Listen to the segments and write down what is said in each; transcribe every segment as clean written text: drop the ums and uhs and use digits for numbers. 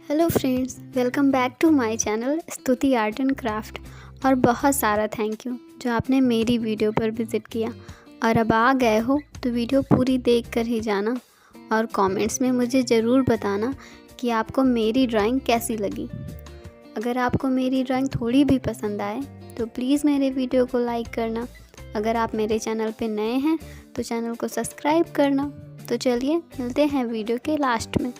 Hello friends, welcome back to my channel Stuti art and craft. और बहुत सारा thank you जो आपने मेरी वीडियो पर विज़िट किया। और अब आ गए हो तो वीडियो पूरी देख कर ही जाना और कमेंट्स में मुझे ज़रूर बताना कि आपको मेरी ड्राइंग कैसी लगी। अगर आपको मेरी ड्राइंग थोड़ी भी पसंद आए तो प्लीज़ मेरे वीडियो को लाइक करना। अगर आप मेरे चैनल पे नए हैं तो चैनल को सब्सक्राइब करना। तो चलिए मिलते हैं वीडियो के लास्ट में।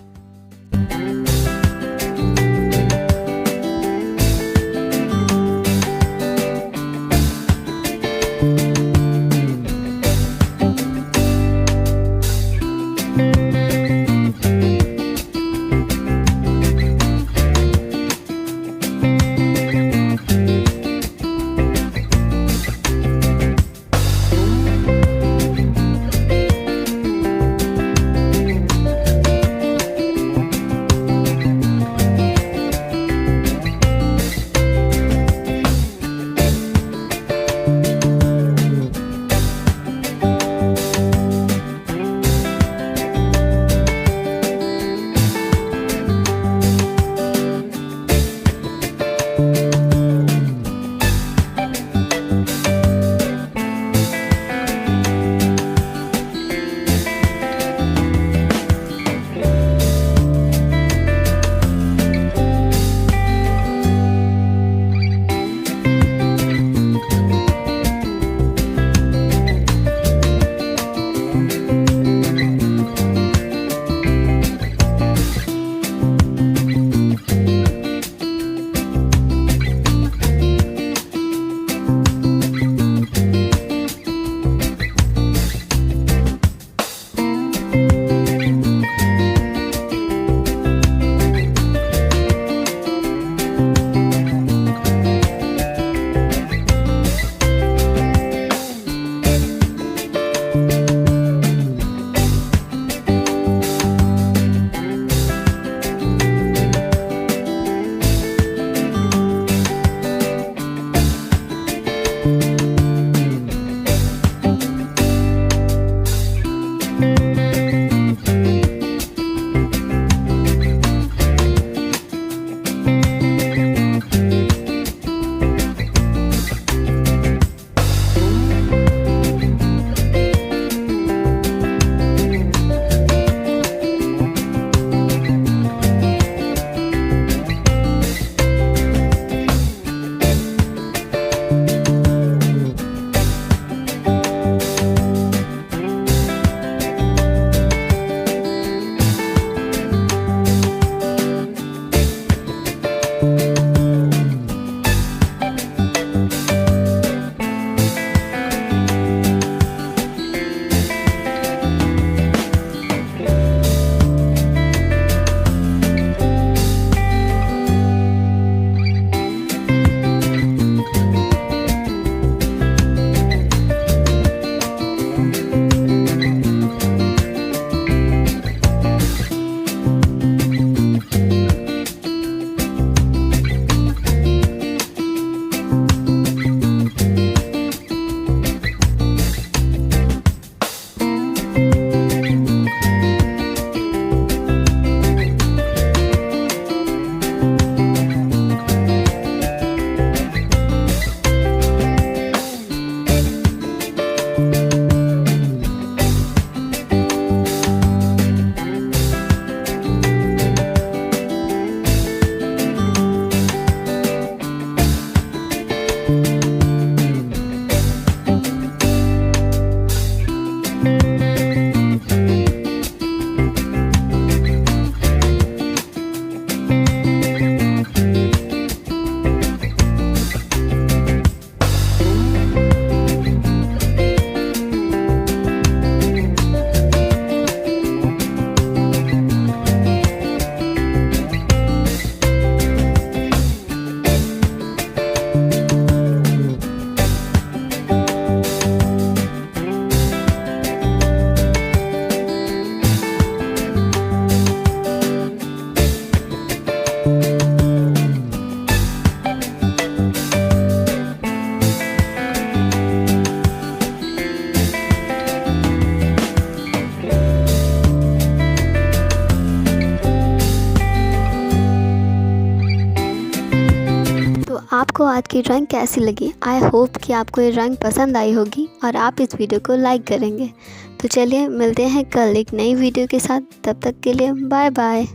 तो आपको आज की ड्राइंग कैसी लगी? आई होप कि आपको ये ड्राइंग पसंद आई होगी और आप इस वीडियो को लाइक करेंगे। तो चलिए मिलते हैं कल एक नई वीडियो के साथ, तब तक के लिए बाय बाय।